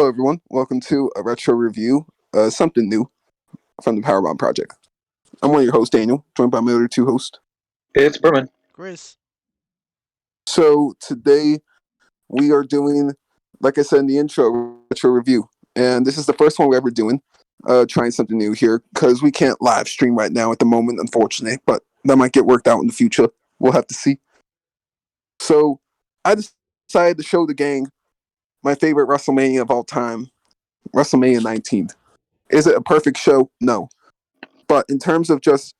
Hello, everyone. Welcome to a retro review, something new from the Powerbomb Project. I'm one of your hosts, Daniel, joined by my other two hosts. It's Berman. Chris. So today we are doing, like I said in the intro, retro review, and this is the first one we're ever doing. Trying something new here because we can't live stream right now at the moment, unfortunately. But that might get worked out in the future. We'll have to see. So I decided to show the gang my favorite WrestleMania of all time, WrestleMania 19. Is it a perfect show? No. But in terms of just,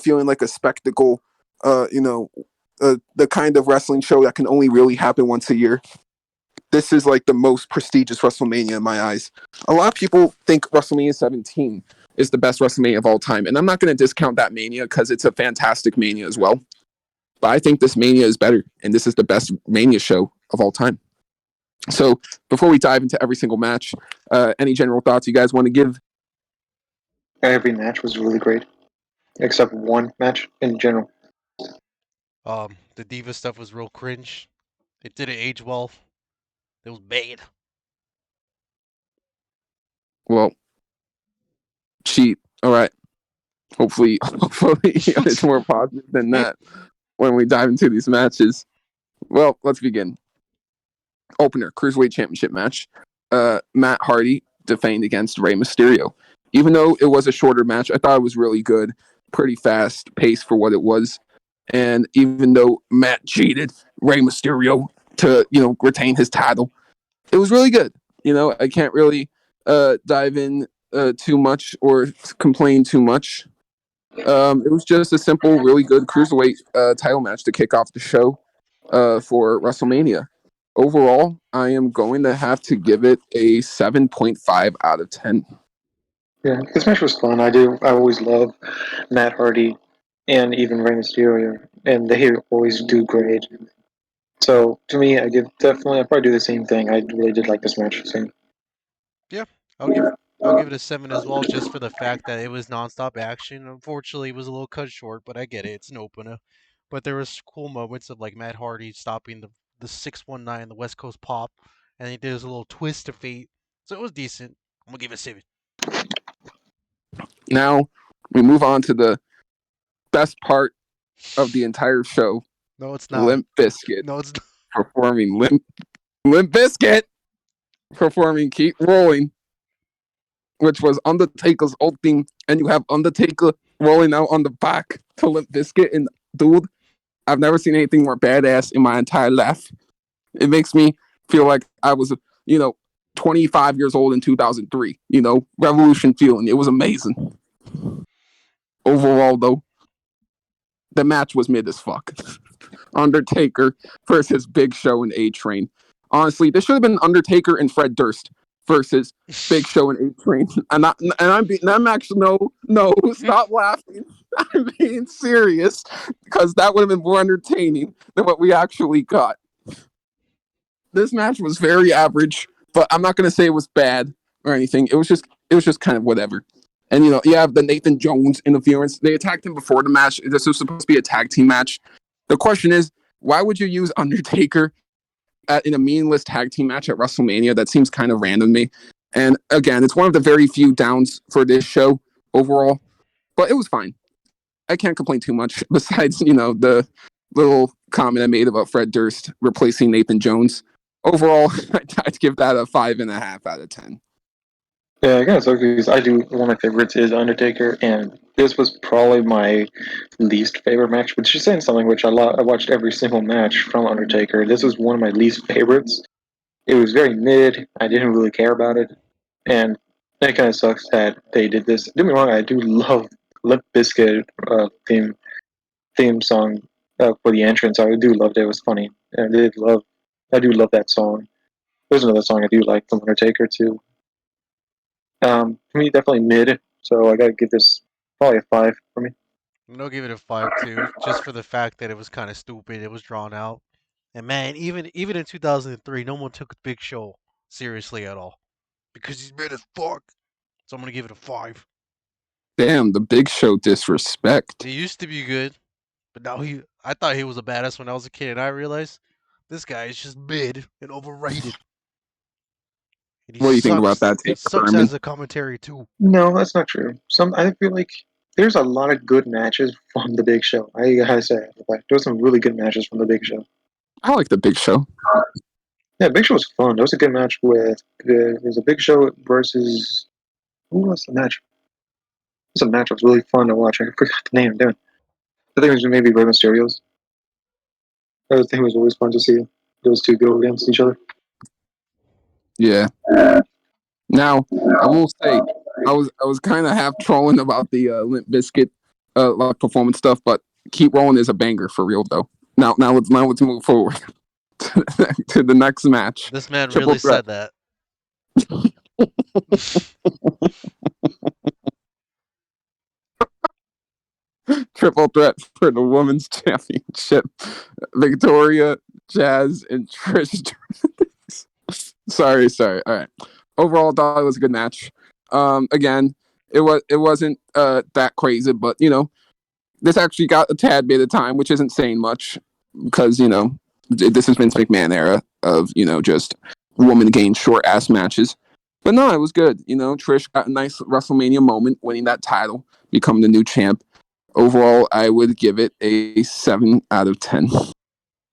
feeling like a spectacle, the kind of wrestling show that can only really happen once a year, this is like the most prestigious WrestleMania in my eyes. A lot of people think WrestleMania 17 is the best WrestleMania of all time. And I'm not going to discount that Mania because it's a fantastic Mania as well. But I think this Mania is better. And this is the best Mania show of all time. So before we dive into every single match, any general thoughts you guys want to give? Every match was really great, except one match in general. The Diva stuff was real cringe. It didn't age well. It was bad. Well, cheat. All right. Hopefully it's more positive than that when we dive into these matches. Well, let's begin. Opener, Cruiserweight Championship match. Matt Hardy defending against Rey Mysterio. Even though it was a shorter match, I thought it was really good. Pretty fast pace for what it was. And even though Matt cheated Rey Mysterio to, retain his title, it was really good. I can't really dive in too much or complain too much. It was just a simple, really good cruiserweight title match to kick off the show for WrestleMania. Overall, I am going to have to give it a 7.5 out of 10. Yeah, this match was fun. I always love Matt Hardy and even Rey Mysterio, and they always do great. So to me, I'll probably do the same thing. I really did like this match. So. Yeah, I'll give it a 7 as well, just for the fact that it was nonstop action. Unfortunately, it was a little cut short, but I get it. It's an opener. But there was cool moments of like Matt Hardy stopping the 619, the West Coast pop, and he did his little twist of fate. So it was decent. I'm gonna give it a 7. Now, we move on to the best part of the entire show. No, it's not. Limp Bizkit No, it's not. performing Limp Bizkit performing Keep Rolling, which was Undertaker's old theme, and you have Undertaker rolling out on the back to Limp Bizkit, and dude, I've never seen anything more badass in my entire life. It makes me feel like I was, 25 years old in 2003. Revolution feeling. It was amazing. Overall, though, the match was mid as fuck. Undertaker versus Big Show and A-Train. Honestly, this should have been Undertaker and Fred Durst versus Big Show and A-Train. I'm actually no, stop laughing. I'm being serious because that would have been more entertaining than what we actually got. This match was very average, but I'm not gonna say it was bad or anything. It was just kind of whatever. And you have the Nathan Jones interference. They attacked him before the match. This was supposed to be a tag team match. The question is, why would you use Undertaker in a meaningless tag team match at WrestleMania? That seems kind of random to me. And again, it's one of the very few downs for this show overall, but it was fine. I can't complain too much besides, the little comment I made about Fred Durst replacing Nathan Jones. Overall, I'd give that a 5.5 out of 10. Yeah, I gotta say, because one of my favorites is Undertaker, and this was probably my least favorite match, which is saying something, which I watched every single match from Undertaker. This was one of my least favorites. It was very mid, I didn't really care about it, and it kind of sucks that they did this. Don't get me wrong, I do love Limp Bizkit theme song for the entrance. I do love it, it was funny. And I do love that song. There's another song I do like from Undertaker, too. For me, definitely mid. So I gotta give this probably a 5 for me. I'm gonna give it a 5 too, just for the fact that it was kind of stupid. It was drawn out, and man, even in 2003, no one took Big Show seriously at all because he's mad as fuck. So I'm gonna give it a 5. Damn, the Big Show disrespect. He used to be good, but now I thought he was a badass when I was a kid, and I realized this guy is just mid and overrated. And he What do you think about that take, sucks Berman? as a commentary too. No, that's not true. I feel like there's a lot of good matches from the Big Show. I gotta say, like, there were some really good matches from the Big Show. I like the Big Show. Yeah, Big Show was fun. There was a good match with there was a Big Show versus who was the match? It was a match that was really fun to watch. I forgot the name. Damn it. I think it was maybe Rey Mysterio's. I think it was always fun to see those two go against each other. Yeah. Now, I will say, I was kind of half trolling about the Limp Bizkit live performance stuff, but Keep Rolling is a banger for real though. Now let's move forward to the next match. This man Triple really threat. said that. Triple threat for the women's championship. Victoria, Jazz, and Trish. sorry. All right. Overall, thought it was a good match. Again, it wasn't that crazy, but this actually got a tad bit of time, which isn't saying much because this is Vince McMahon era of just woman getting short ass matches. But no, it was good. Trish got a nice WrestleMania moment, winning that title, becoming the new champ. Overall, I would give it a 7 out of 10.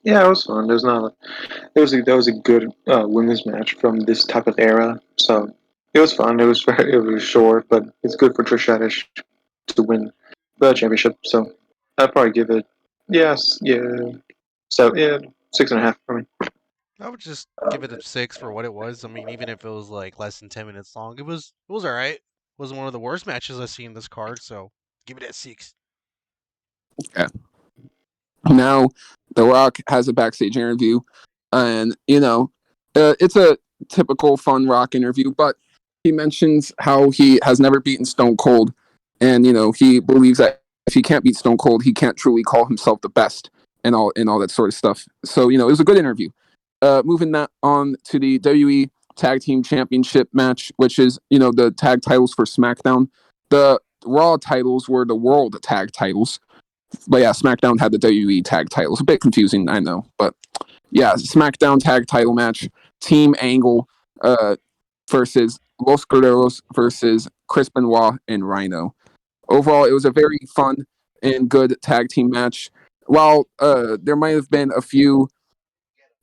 Yeah, it was fun. That was a good women's match from this type of era. So it was fun. It was short, but it's good for Trish Stratus to win the championship. So I'd probably give it yeah. So yeah, 6.5 for me. I would just give it a 6 for what it was. I mean, even if it was like less than 10 minutes long, it was all right. It wasn't one of the worst matches I've seen in this card, so give it a 6. Yeah. Now, The Rock has a backstage interview, and it's a typical fun Rock interview, but he mentions how he has never beaten Stone Cold, and he believes that if he can't beat Stone Cold, he can't truly call himself the best, and all that sort of stuff. So it was a good interview. Moving that on to the WWE Tag Team Championship match, which is the tag titles for SmackDown. The Raw titles were the World Tag titles. But yeah, SmackDown had the WWE tag titles. A bit confusing, I know. But yeah, SmackDown tag title match. Team Angle versus Los Guerreros versus Chris Benoit and Rhyno. Overall, it was a very fun and good tag team match. While there might have been a few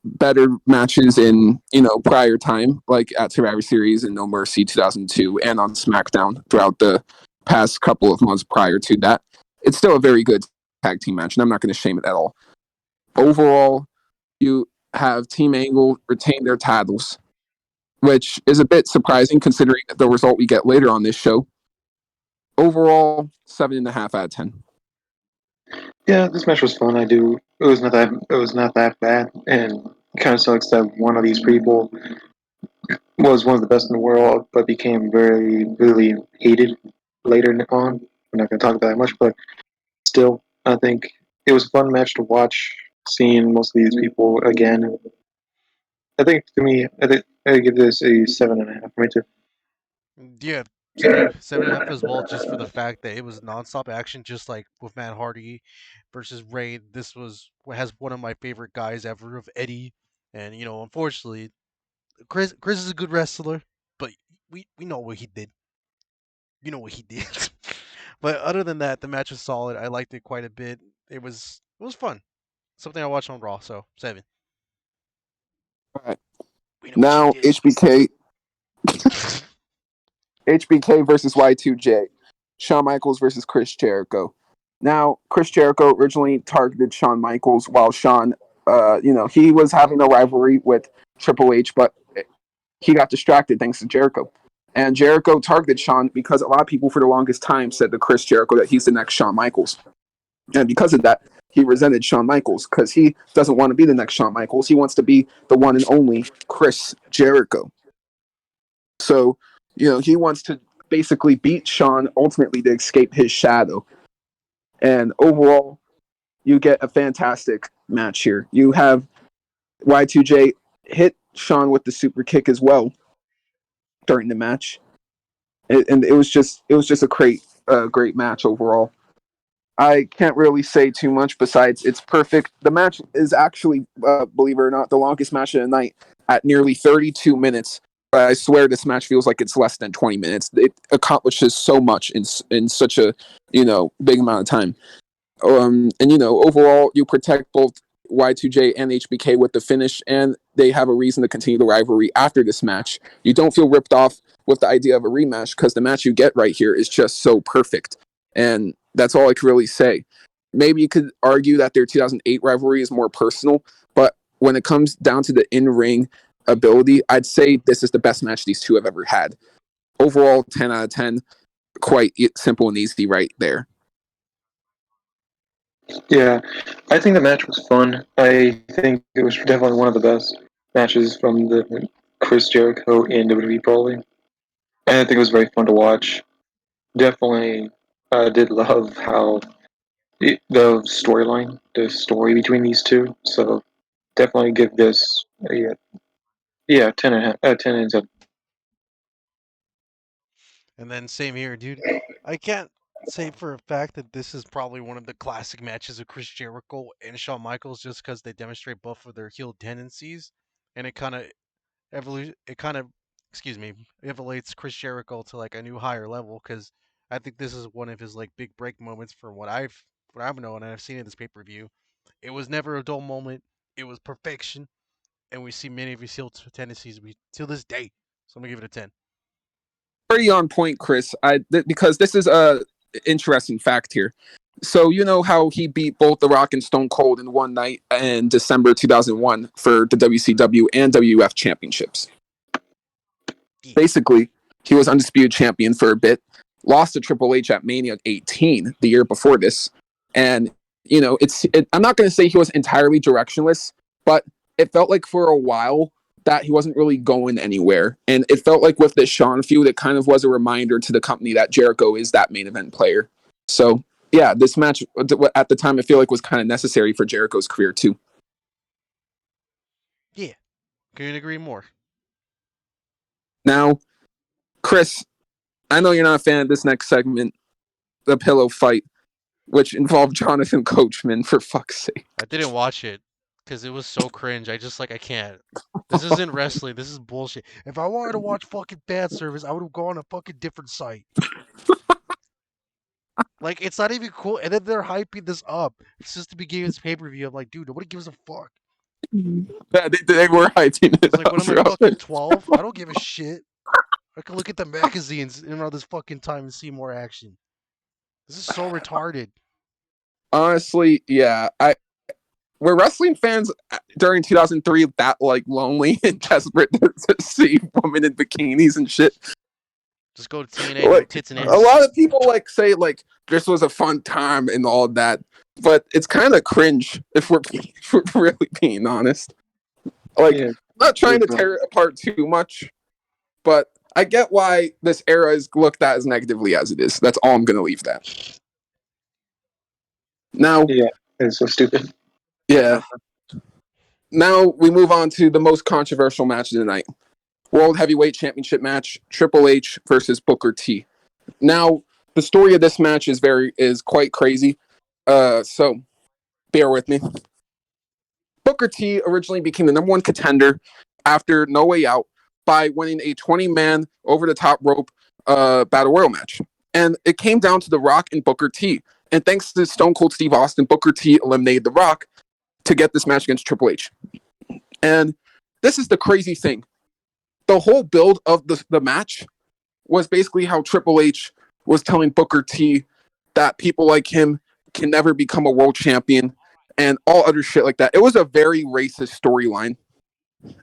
better matches in prior time, like at Survivor Series and No Mercy 2002, and on SmackDown throughout the past couple of months prior to that, it's still a very good tag team match, and I'm not going to shame it at all. Overall, you have Team Angle retain their titles, which is a bit surprising considering the result we get later on this show. Overall, 7.5 out of 10. Yeah, this match was fun. It was not that bad, and it kind of sucks that one of these people was one of the best in the world, but became very really hated later on. We're not going to talk about that much, but still, I think it was a fun match to watch. Seeing most of these people again, I think to me, I give this a 7.5. Me too. Yeah, 7.5 as well, just for the fact that it was nonstop action, just like with Matt Hardy versus Ray. This was what has one of my favorite guys ever of Eddie, and unfortunately, Chris is a good wrestler, but we know what he did. You know what he did. But other than that, the match was solid. I liked it quite a bit. It was fun. Something I watched on Raw. So 7. All right. We know what you Now, did. HBK versus Y2J. Shawn Michaels versus Chris Jericho. Now, Chris Jericho originally targeted Shawn Michaels while Shawn, he was having a rivalry with Triple H, but he got distracted thanks to Jericho. And Jericho targeted Shawn because a lot of people for the longest time said to Chris Jericho that he's the next Shawn Michaels. And because of that, he resented Shawn Michaels because he doesn't want to be the next Shawn Michaels. He wants to be the one and only Chris Jericho. So, he wants to basically beat Shawn ultimately to escape his shadow. And overall, you get a fantastic match here. You have Y2J hit Shawn with the super kick as well during the match. And it was just a great match overall. I can't really say too much besides it's perfect. The match is actually, believe it or not, the longest match of the night at nearly 32 minutes I swear this match feels like it's less than 20 minutes. It accomplishes so much in such a big amount of time. And overall, you protect both Y2J and HBK with the finish, and they have a reason to continue the rivalry after this match. You don't feel ripped off with the idea of a rematch because the match you get right here is just so perfect, and that's all I can really say. Maybe you could argue that their 2008 rivalry is more personal, but when it comes down to the in-ring ability, I'd say this is the best match these two have ever had. Overall, 10 out of 10. Quite simple and easy right there. Yeah, I think the match was fun. I think it was definitely one of the best matches from the Chris Jericho in WWE probably. And I think it was very fun to watch. Definitely did love how the storyline, the story between these two. So definitely give this yeah 10 and a half, 10 and 10. And then same here, dude. I can't say for a fact that this is probably one of the classic matches of Chris Jericho and Shawn Michaels, just because they demonstrate both of their heel tendencies, and it kind of excuse me, elevates Chris Jericho to like a new higher level. Because I think this is one of his like big break moments from what I've known and I've seen in this pay per view. It was never a dull moment. It was perfection, and we see many of his heel tendencies to this day. So I'm gonna give it a 10. Pretty on point, Chris. Because this is a interesting fact here. So you know how he beat both The Rock and Stone Cold in one night in December 2001 for the WCW and WF championships. Basically, he was undisputed champion for a bit, lost to Triple H at Mania 18 the year before this, and I'm not going to say he was entirely directionless, but it felt like for a while that he wasn't really going anywhere, and it felt like with this Shawn feud, it kind of was a reminder to the company that Jericho is that main event player. So yeah, this match at the time I feel like was kind of necessary for Jericho's career too. Yeah, couldn't agree more. Now, Chris, I know you're not a fan of this next segment, the pillow fight, which involved Jonathan Coachman, for fuck's sake. I didn't watch it because it was so cringe. I can't. This isn't wrestling. This is bullshit. If I wanted to watch fucking fan service, I would have gone on a fucking different site. Like, it's not even cool. And then they're hyping this up. It's just the beginning of this pay per view. I'm like, dude, nobody gives a fuck. Yeah, they were hyping it It's like, up when I'm for like fucking others. 12, I don't give a shit. I can look at the magazines in all this fucking time and see more action. This is so retarded. Honestly, yeah, were wrestling fans during 2003 that like lonely and desperate to see women in bikinis and shit? Just go to TNA, no Like tits and a ass. lot of people like say like this was a fun time and all that, but it's kind of cringe if if we're really being honest. Like, Yeah, I'm not trying to tear it apart too much, but I get why this era is looked at as negatively as it is. That's all I'm going to leave that. Now, yeah, it's so stupid. yeah. Now we move on to the most controversial match of the night. World Heavyweight Championship match, Triple H versus Booker T. Now, the story of this match is quite crazy. So bear with me. Booker T originally became the number one contender after No Way Out by winning a 20-man over the top rope battle royal match. And it came down to The Rock and Booker T. And thanks to Stone Cold Steve Austin, Booker T eliminated The Rock to get this match against Triple H. And this is the crazy thing. The whole build of the match was basically how Triple H was telling Booker T that people like him can never become a world champion and all other shit like that. It was a very racist storyline.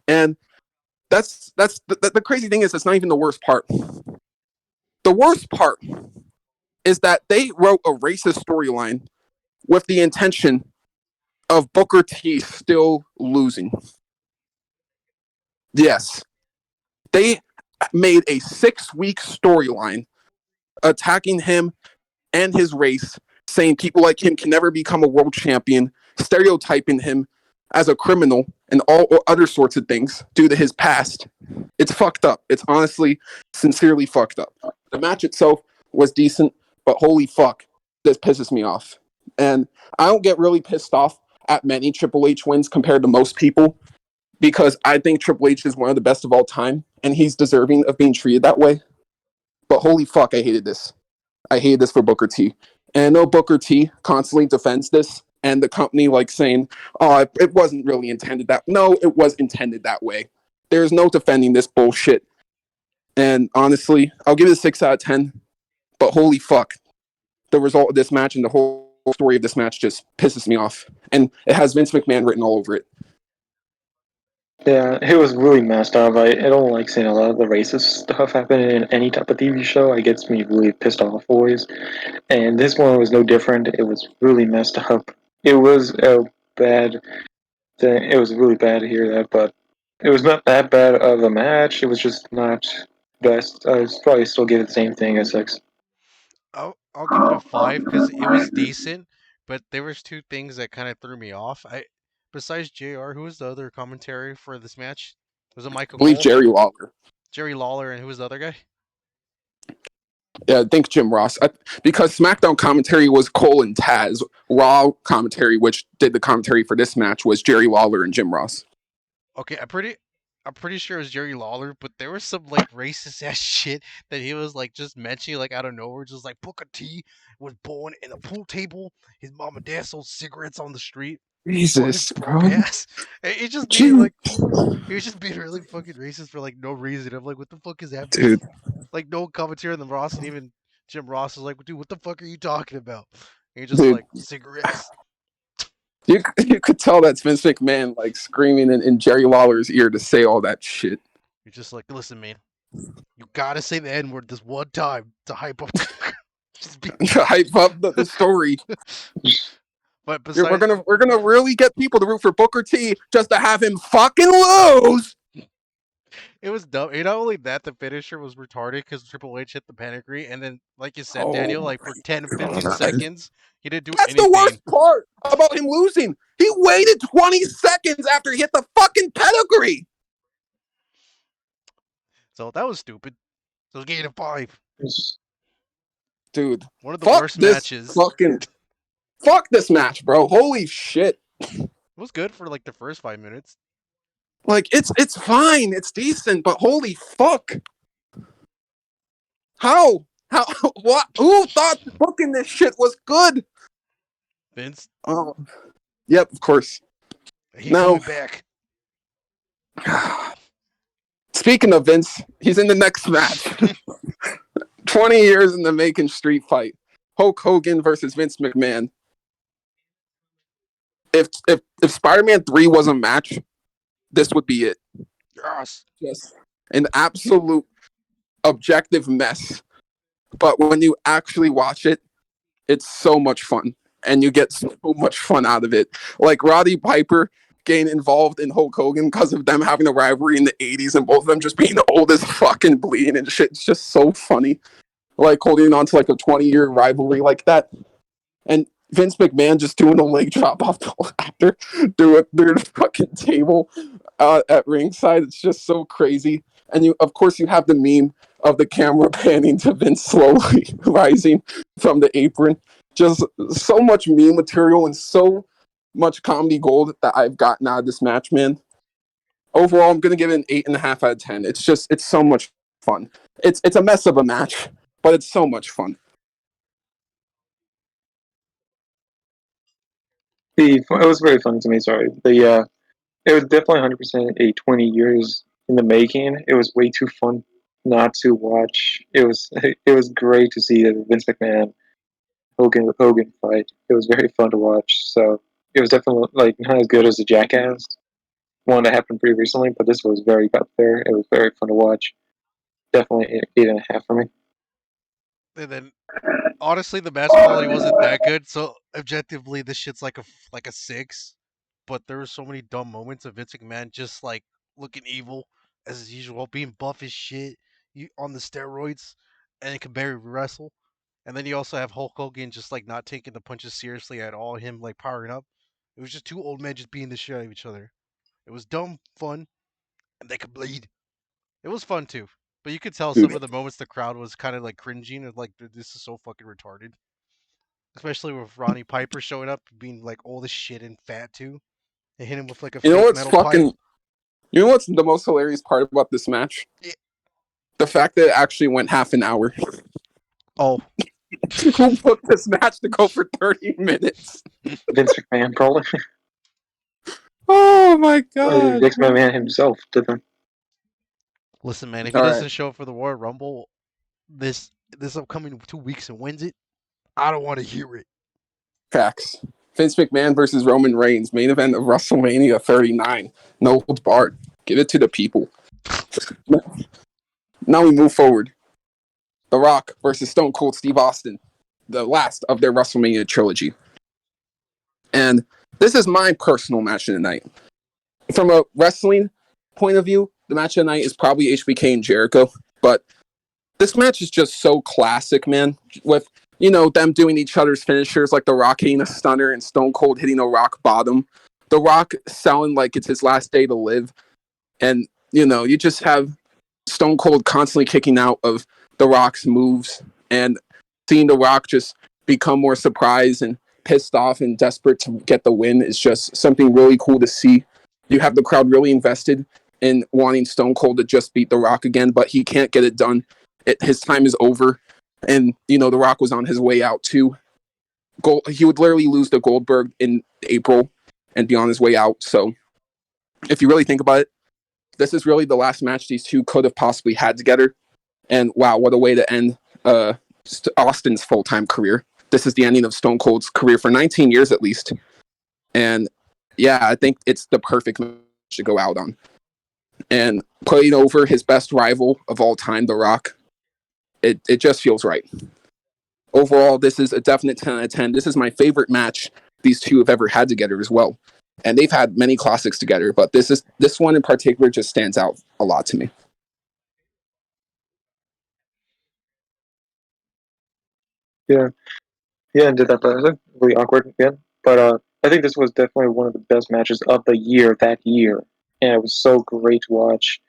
And that's the crazy thing is it's not even the worst part. The worst part is that they wrote a racist storyline with the intention of Booker T still losing. Yes. They made a 6-week storyline attacking him and his race, saying people like him can never become a world champion, stereotyping him as a criminal and all other sorts of things due to his past. It's fucked up. It's honestly, sincerely fucked up. The match itself was decent, but holy fuck, this pisses me off. And I don't get really pissed off at many Triple H wins compared to most people, because I think Triple H is one of the best of all time, and he's deserving of being treated that way. But holy fuck, I hated this. I hated this for Booker T. And I know Booker T constantly defends this, and the company like saying, "Oh, it wasn't really intended that." No, it was intended that way. There's no defending this bullshit. And honestly, I'll give it a 6 out of 10. But holy fuck, the result of this match and the whole story of this match just pisses me off, and it has Vince McMahon written all over it. Yeah, it was really messed up. I don't like seeing a lot of the racist stuff happen in any type of TV show. It gets me really pissed off always. And this one was no different. It was really messed up. It was a bad thing. It was really bad to hear that, but it was not that bad of a match. It was just not best. I was probably still give it the same thing as 6. I'll give it a 5 because it was decent, but there was two things that kind of threw me off. Besides Jr., who was the other commentary for this match? Was it I Michael believe Cole, Jerry Lawler. Jerry Lawler, and who was the other guy? Yeah, I think Jim Ross. Because SmackDown commentary was Cole and Taz. Raw commentary, which did the commentary for this match, was Jerry Lawler and Jim Ross. Okay, I'm pretty sure it was Jerry Lawler, but there was some like racist ass shit that he was like just mentioning like out of nowhere, just like Booker T was born in a pool table. His mom and dad sold cigarettes on the street. But his Jesus, broke bro. ass. It just being Jeez. like he was just being really fucking racist for like no reason. I'm like, what the fuck is happening? Dude, Like no commentary on the Ross, and even Jim Ross is like, dude, what the fuck are you talking about? And you're just dude. like cigarettes. You could tell that's Vince McMahon like screaming in Jerry Lawler's ear to say all that shit. You're just like, listen, man, you gotta say the N word this one time to hype up. Just be... To hype up the story. But We're besides, gonna really get people to root for Booker T just to have him fucking lose. it was dumb. And not only that, the finisher was retarded because Triple H hit the pedigree, and then, like you said, Daniel, Oh like for my 10, 15 god. seconds, he didn't do That's the anything. worst part about him losing. He waited 20 seconds after he hit the fucking pedigree. So that was stupid. So gave it a 5. Dude, One of the fuck worst this matches. fucking fuck this match, bro. Holy shit. It was good for like the first 5 minutes. Like it's fine, it's decent, but holy fuck. How? How what who thought booking this shit was good? Vince, Oh. Yep, of course. he Now coming back. speaking of Vince, he's in the next match. 20 years in the making street fight. Hulk Hogan versus Vince McMahon. If Spider-Man 3 was a match, this would be it. Yes. Just an absolute objective mess. But when you actually watch it, it's so much fun. And you get so much fun out of it. Like Roddy Piper getting involved in Hulk Hogan because of them having a rivalry in the 80s and both of them just being old as fucking bleeding and shit. It's just so funny. Like holding on to like a 20-year rivalry like that. And Vince McMahon just doing a leg drop off the ladder through the fucking table at ringside. It's just so crazy. And you, of course, you have the meme of the camera panning to Vince slowly rising from the apron. Just so much meme material and so much comedy gold that I've gotten out of this match, man. Overall, I'm gonna give it an 8.5 out of 10. It's so much fun. It's a mess of a match, but it's so much fun. It was very funny to me. Sorry, it was definitely 100% a 20 years in the making. It was way too fun not to watch. It was great to see the Vince McMahon Hogan fight. It was very fun to watch. So it was definitely like not as good as the Jackass one that happened pretty recently, but this was very up there. It was very fun to watch. Definitely 8.5 for me. And then honestly, the match quality wasn't that good. So objectively, this shit's like a 6. But there were so many dumb moments of Vince McMahon just like looking evil as usual, being buff as shit, on the steroids, and he can barely wrestle. And then you also have Hulk Hogan just like not taking the punches seriously at all. Him like powering up. It was just two old men just beating the shit out of each other. It was dumb, fun, and they could bleed. It was fun too. But you could tell some Dude, of the moments the crowd was kind of like cringing and like, "Dude, this is so fucking retarded." Especially with Ronnie Piper showing up being like old as shit and fat too. They hit him with like a you know fake what's metal pipe. fucking You know what's the most hilarious part about this match? Yeah. The fact that it actually went half an hour. Oh. Who booked this match to go for 30 minutes? Vince McMahon, probably. Oh my god. Vince McMahon himself did them. Listen, man, if he All doesn't right. show up for the Royal Rumble this upcoming 2 weeks and wins it, I don't want to hear it. Facts. Vince McMahon versus Roman Reigns, main event of WrestleMania 39. No holds barred. Give it to the people. Now we move forward. The Rock versus Stone Cold Steve Austin, the last of their WrestleMania trilogy. And this is my personal match of the night. From a wrestling point of view, the match of the night is probably HBK and Jericho, but this match is just so classic, man. With them doing each other's finishers, like The Rock hitting a stunner and Stone Cold hitting a rock bottom. The Rock sounding like it's his last day to live, and you just have Stone Cold constantly kicking out of The Rock's moves, and seeing The Rock just become more surprised and pissed off and desperate to get the win is just something really cool to see. You have the crowd really invested in wanting Stone Cold to just beat The Rock again, but he can't get it done. His time is over, and The Rock was on his way out too. He would literally lose to Goldberg in April and be on his way out. So, if you really think about it, this is really the last match these two could have possibly had together. And wow, what a way to end Austin's full-time career. This is the ending of Stone Cold's career for 19 years at least. And yeah, I think it's the perfect match to go out on. And putting over his best rival of all time, The Rock, it just feels right. Overall, this is a definite 10 out of 10. This is my favorite match these two have ever had together as well. And they've had many classics together, but this one in particular just stands out a lot to me. Yeah, and did that, but it was really awkward again. But I think this was definitely one of the best matches of the year that year, and it was so great to watch.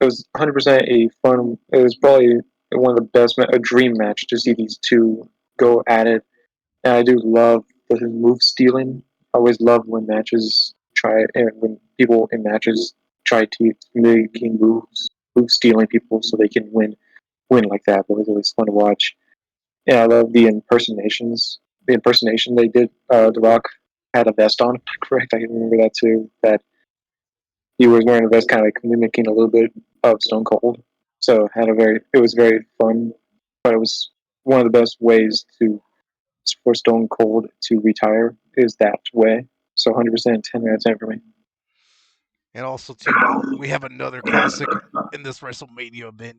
It was 100% a fun. It was probably one of the best, a dream match to see these two go at it. And I do love the move stealing. I always love when when people in matches try to making move stealing people so they can win like that. But it was always fun to watch. And I love the impersonations. The impersonation they did. The Rock had a vest on, correct? I can remember that too. That he was wearing a vest, kind of like mimicking a little bit of Stone Cold. So it was very fun, but it was one of the best ways for Stone Cold to retire is that way. So 100% 10 out of 10 for me. And also, too, we have another classic in this WrestleMania event.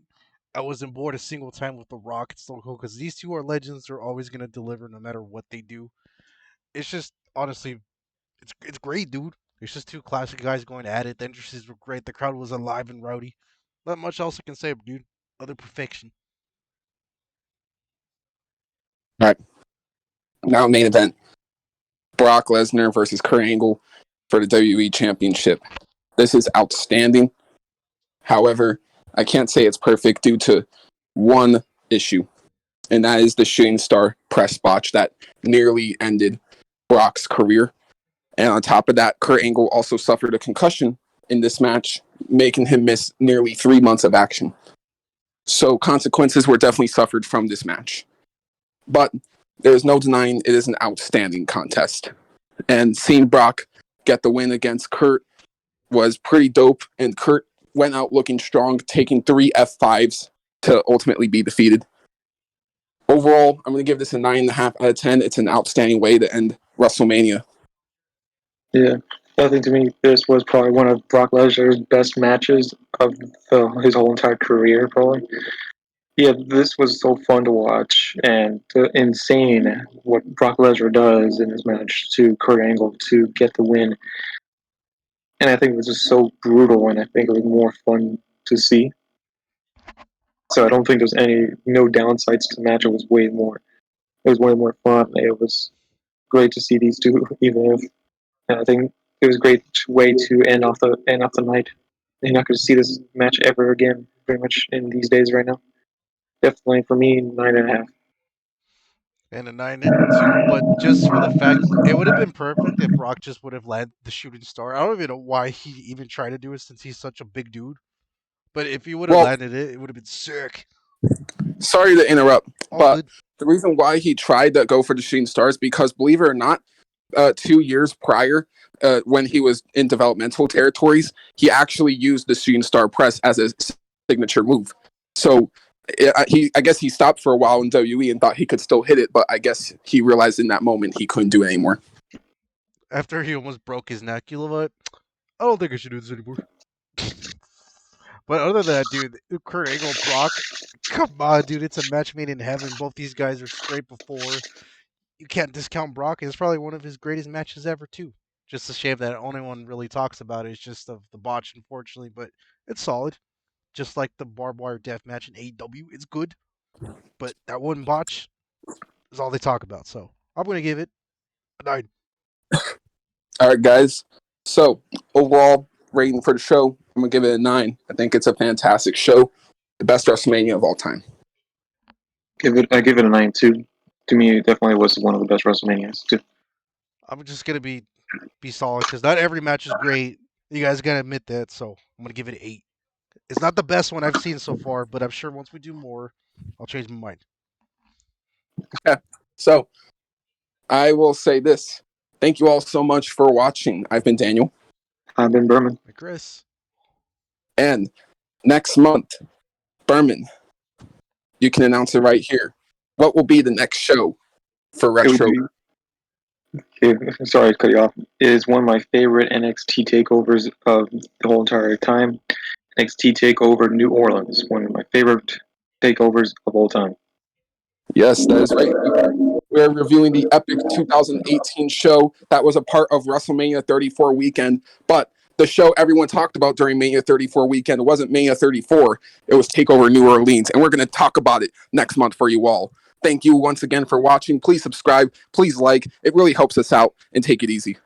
I wasn't bored a single time with The Rock and Stone Cold because these two are legends. They're always going to deliver no matter what they do. It's just, honestly, it's great, dude. It's just two classic guys going at it. The entrances were great. The crowd was alive and rowdy. Not much else I can say, dude. Other perfection. All right. Now main event. Brock Lesnar versus Kurt Angle for the WWE Championship. This is outstanding. However, I can't say it's perfect due to one issue, and that is the shooting star press botch that nearly ended Brock's career. And on top of that, Kurt Angle also suffered a concussion in this match, making him miss nearly 3 months of action. So consequences were definitely suffered from this match. But there is no denying it is an outstanding contest. And seeing Brock get the win against Kurt was pretty dope. And Kurt went out looking strong, taking 3 F5s to ultimately be defeated. Overall, I'm going to give this a 9.5 out of 10. It's an outstanding way to end WrestleMania. Yeah, I think to me this was probably one of Brock Lesnar's best matches of his whole entire career, probably. Yeah, this was so fun to watch and insane what Brock Lesnar does in his match to Kurt Angle to get the win. And I think it was just so brutal, and I think it was more fun to see. So I don't think there's no downsides to the match. It was way more. It was way more fun. It was great to see these two, even if. And I think it was a great way to end off the night. You're not going to see this match ever again, pretty much in these days right now. Definitely for me, 9.5. And a 9 too, but just for the fact it would have been perfect if Brock just would have landed the shooting star. I don't even know why he even tried to do it since he's such a big dude. But if he would have Well, landed it, it would have been sick. sorry to interrupt, All but good. the reason why he tried to go for the shooting stars because, believe it or not, 2 years prior, when he was in developmental territories, he actually used the shooting star press as a signature move. So I guess he stopped for a while in WWE and thought he could still hit it, but I guess he realized in that moment he couldn't do it anymore. After he almost broke his neck, you know what? I don't think I should do this anymore. But other than that, dude, Kurt Angle, Brock, come on, dude, it's a match made in heaven. Both these guys are straight before. You can't discount Brock. It's probably one of his greatest matches ever, too. Just a shame that only one really talks about it. It's just of the botch, unfortunately, but it's solid. Just like the barbed wire death match in AEW, it's good. But that one botch is all they talk about. So I'm gonna give it a 9. All right, guys. So overall rating for the show, I'm gonna give it a 9. I think it's a fantastic show, the best WrestleMania of all time. I give it a 9 too. To me, it definitely was one of the best WrestleManias too. I'm just gonna be solid because not every match is great. You guys gotta admit that. So I'm gonna give it an 8. It's not the best one I've seen so far, but I'm sure once we do more, I'll change my mind. Yeah. So I will say this. Thank you all so much for watching. I've been Daniel. I've been Berman. Hey, Chris. And next month, Berman, you can announce it right here. What will be the next show for Retro? Sorry to cut you off. It is one of my favorite NXT takeovers of the whole entire time. NXT Takeover New Orleans, one of my favorite takeovers of all time. Yes, that is right. We're reviewing the epic 2018 show that was a part of WrestleMania 34 weekend, but the show everyone talked about during Mania 34 weekend, it wasn't Mania 34, it was TakeOver New Orleans, and we're going to talk about it next month for you all. Thank you once again for watching. Please subscribe, please like. It really helps us out, and take it easy.